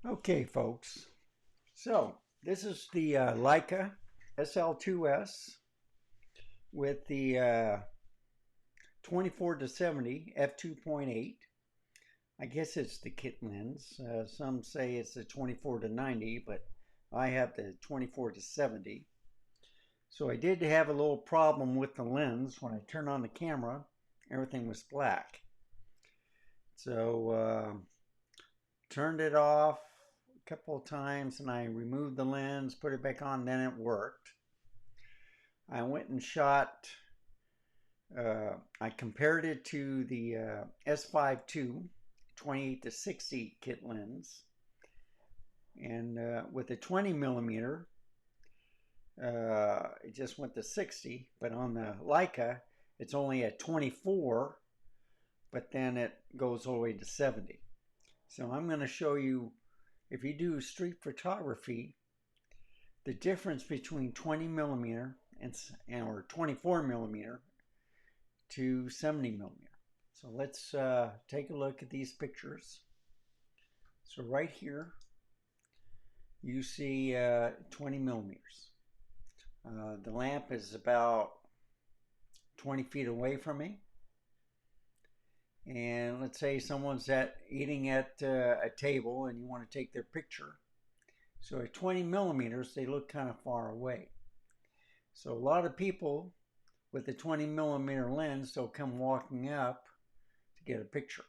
Okay, folks. So this is the Leica SL2-S with the 24 to 70 f2.8. I guess it's the kit lens. Some say it's the 24 to 90, but I have the 24 to 70. So I did have a little problem with the lens. When I turned on the camera, everything was black. So turned it off a couple of times and I removed the lens, put it back on, then it worked. I went and shot, I compared it to the S5 28 to 60 kit lens. And with the 20 millimeter, it just went to 60, but on the Leica, it's only at 24, but then it goes all the way to 70. So I'm going to show you, if you do street photography, the difference between 20 millimeter or 24 millimeter to 70 millimeter. So let's take a look at these pictures. So right here, you see 20 millimeters. The lamp is about 20 feet away from me. And let's say someone's eating at a table and you want to take their picture. So at 20 millimeters, they look kind of far away. So a lot of people with the 20 millimeter lens, they'll come walking up to get a picture.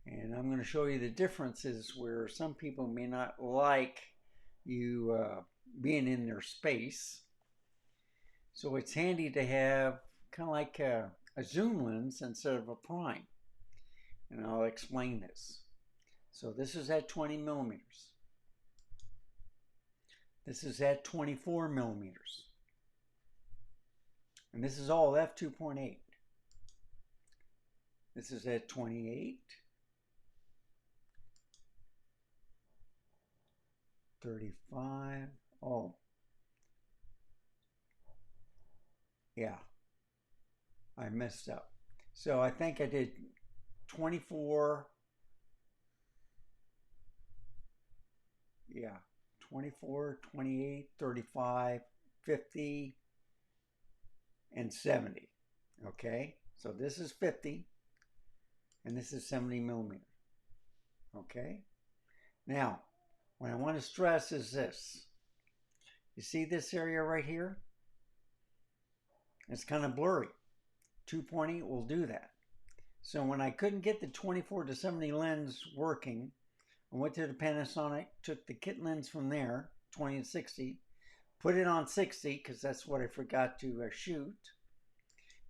And I'm going to show you the differences where some people may not like you being in their space. So it's handy to have kind of like a zoom lens instead of a prime. And I'll explain this. So this is at 20 millimeters. This is at 24 millimeters. And this is all f2.8. This is at 28, 35. Oh, yeah, I messed up. So I think I did 24. Yeah, 24, 28, 35, 50, and 70. Okay, so this is 50 and this is 70 millimeter. Okay, now what I want to stress is this. You see this area right here? It's kind of blurry. 2.8 will do that. So when I couldn't get the 24 to 70 lens working, I went to the Panasonic, took the kit lens from there, 20 to 60, put it on 60 because that's what I forgot to shoot,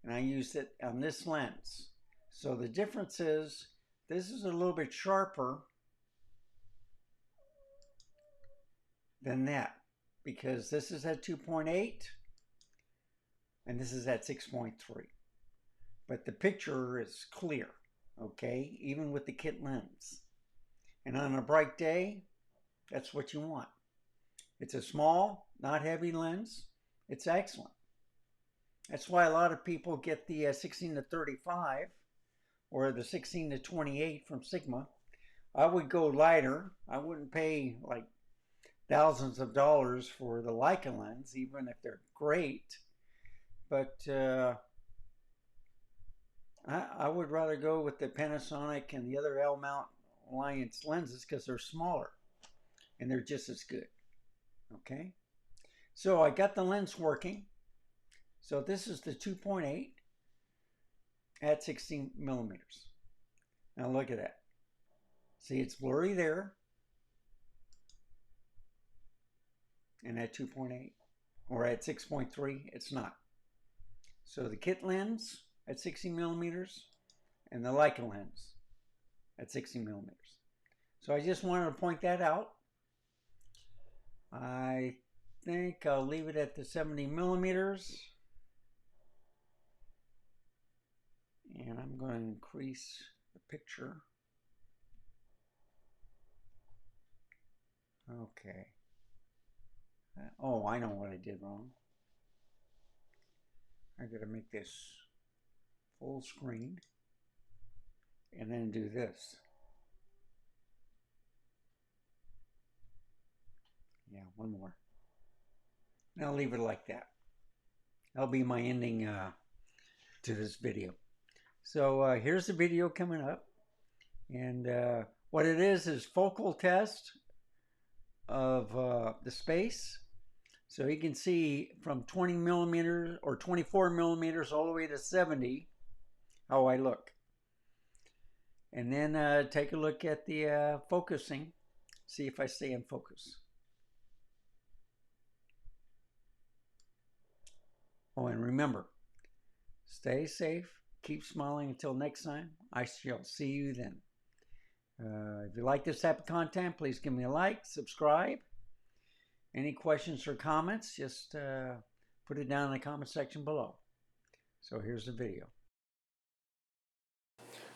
and I used it on this lens. So the difference is this is a little bit sharper than that because this is at 2.8 and this is at 6.3. But the picture is clear, okay, even with the kit lens. And on a bright day, that's what you want. It's a small, not heavy lens. It's excellent. That's why a lot of people get the 16 to 35 or the 16 to 28 from Sigma. I would go lighter. I wouldn't pay like thousands of dollars for the Leica lens, even if they're great. But I would rather go with the Panasonic and the other L-mount Alliance lenses because they're smaller and they're just as good. Okay, so I got the lens working. So this is the 2.8 at 16 millimeters. Now look at that. See, it's blurry there. And at 2.8 or at 6.3, it's not. So the kit lens at 60 millimeters and the Leica lens at 60 millimeters. So I just wanted to point that out. I think I'll leave it at the 70 millimeters. And I'm going to increase the picture. Okay. Oh, I know what I did wrong. I got to make this full screen and then do this. one more. And I'll leave it like that. That'll be my ending to this video. So here's the video coming up. And what it is focal test of the space. So you can see from 20 millimeters or 24 millimeters all the way to 70 how I look. And then take a look at the focusing, see if I stay in focus. Oh, and remember, stay safe, keep smiling until next time. I shall see you then. If you like this type of content, please give me a like, subscribe. Any questions or comments, just put it down in the comment section below. So here's the video.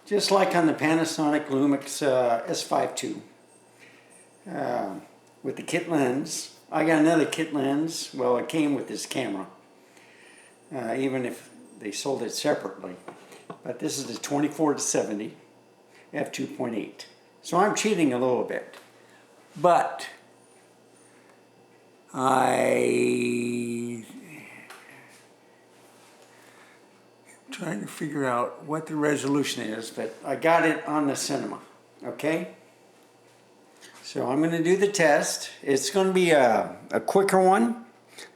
Just like on the Panasonic Lumix S5 II with the kit lens. I got another kit lens. Well, it came with this camera, even if they sold it separately. But this is the 24-70 f2.8. So I'm cheating a little bit, but I'm trying to figure out what the resolution is, but I got it on the cinema, okay? So I'm going to do the test. It's going to be a quicker one,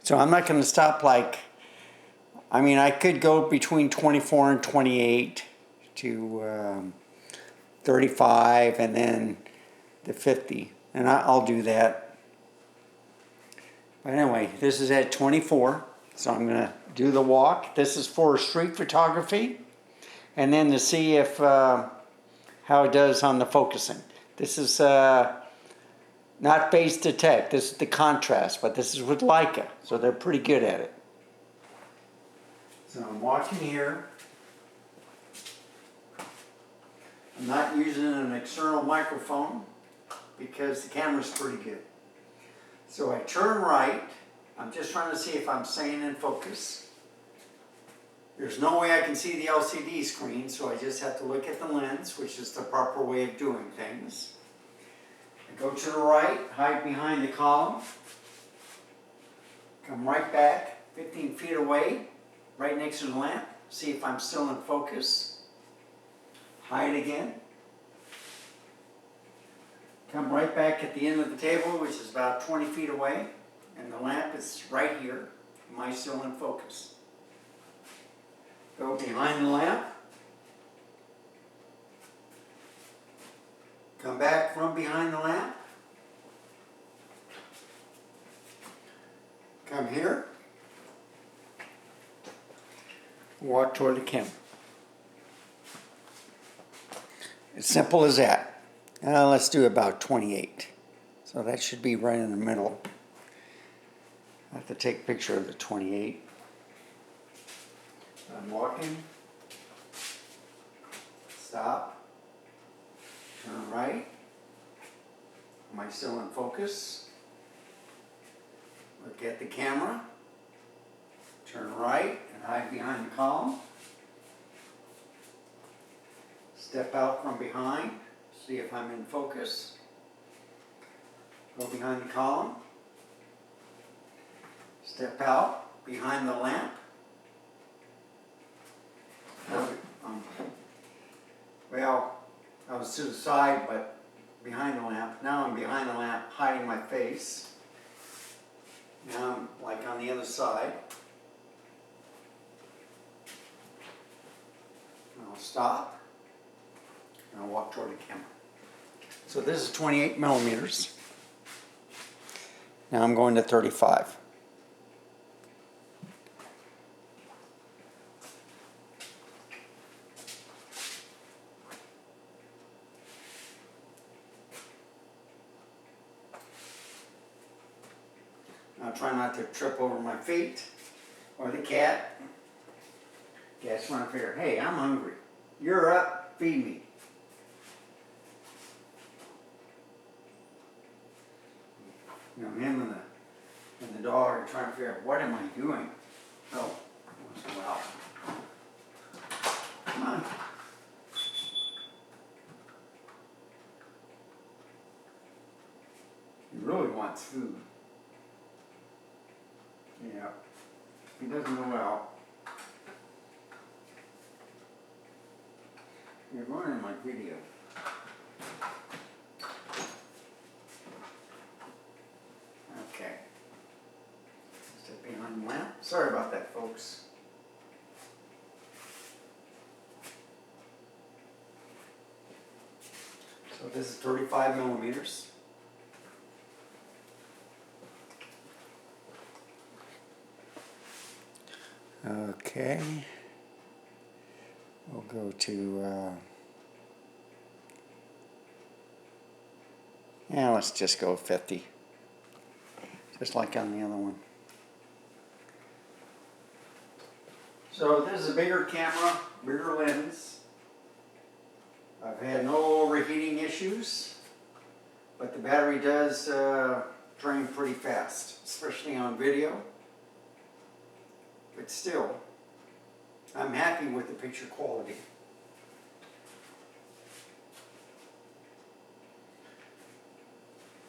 so I'm not going to stop like, I mean, I could go between 24 and 28 to 35 and then the 50, and I'll do that. But anyway, this is at 24, so I'm going to do the walk. This is for street photography, and then to see if how it does on the focusing. This is not phase detect, this is the contrast, but this is with Leica, so they're pretty good at it. So I'm walking here. I'm not using an external microphone because the camera's pretty good. So I turn right. I'm just trying to see if I'm staying in focus. There's no way I can see the LCD screen, so I just have to look at the lens, which is the proper way of doing things. I go to the right, hide behind the column, come right back 15 feet away, right next to the lamp, see if I'm still in focus. Hide again. Come right back at the end of the table, which is about 20 feet away, and the lamp is right here. Am I still in focus? Go behind the lamp. Come back from behind the lamp. Come here. Walk toward the camera. As simple as that. Let's do about 28. So that should be right in the middle. I have to take a picture of the 28. I'm walking. Stop. Turn right. Am I still in focus? Look at the camera. Turn right and hide behind the column. Step out from behind. See if I'm in focus. Go behind the column. Step out behind the lamp. Well, I was to the side, but behind the lamp. Now I'm behind the lamp, hiding my face. Now I'm like on the other side. I'll stop. And I'll walk toward the camera. So this is 28 millimeters. Now I'm going to 35. Now try not to trip over my feet or the cat. Cat's trying to figure, hey, I'm hungry. You're up, feed me. You know, him and the dog are trying to figure out, what am I doing? Oh, wow. Come on. He really wants food. Yeah, he doesn't know how. You're ruining my video. Okay. Step behind the lamp. Sorry about that, folks. So this is 35 millimeters. Okay. We'll go to, yeah, let's just go 50. Just like on the other one. So this is a bigger camera, bigger lens. I've had no overheating issues, but the battery does drain pretty fast, especially on video. But still, I'm happy with the picture quality.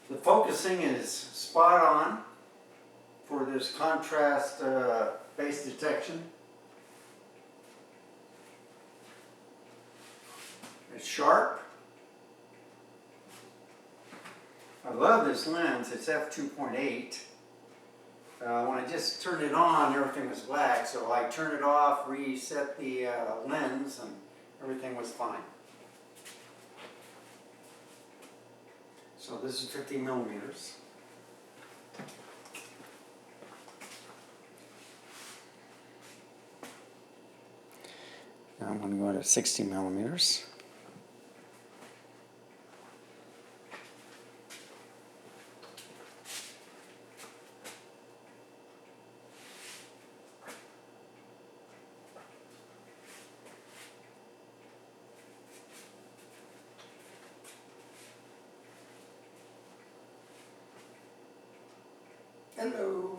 The focusing is spot on for this contrast base detection. It's sharp. I love this lens. It's f2.8. When I just turned it on, everything was black, so I turned it off, reset the lens, and everything was fine. So this is 50 millimeters. Now I'm going to go to 60 millimeters. Hello.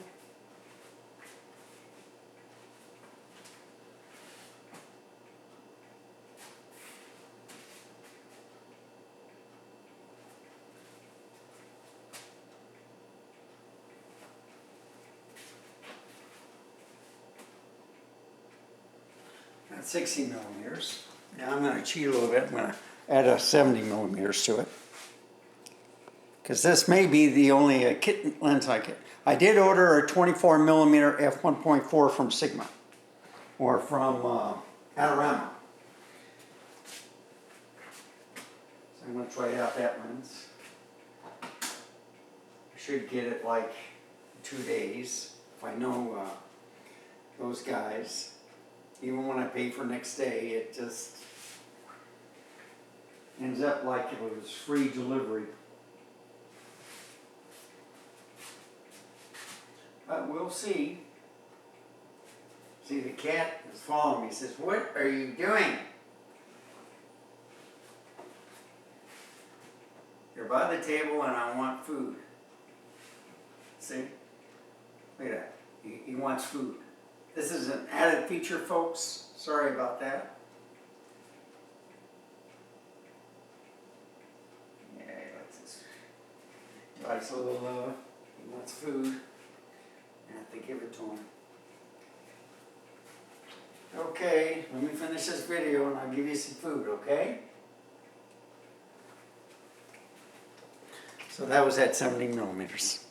That's 60 millimeters. Now I'm going to cheat a little bit. I'm going to add a 70 millimeters to it, because this may be the only kit lens I get. I did order a 24 millimeter f1.4 from Sigma, or from Adorama. So I'm going to try out that lens. I should get it like 2 days if I know those guys. Even when I pay for next day, it just ends up like it was free delivery. But we'll see. See, the cat is following me. He says, "What are you doing?" You're by the table and I want food. See? Look at that. He wants food. This is an added feature, folks. Sorry about that. Yeah, he likes this. He likes a little love. He wants food. I have to give it to him. Okay, let me finish this video and I'll give you some food, okay? So that was at 70 millimeters.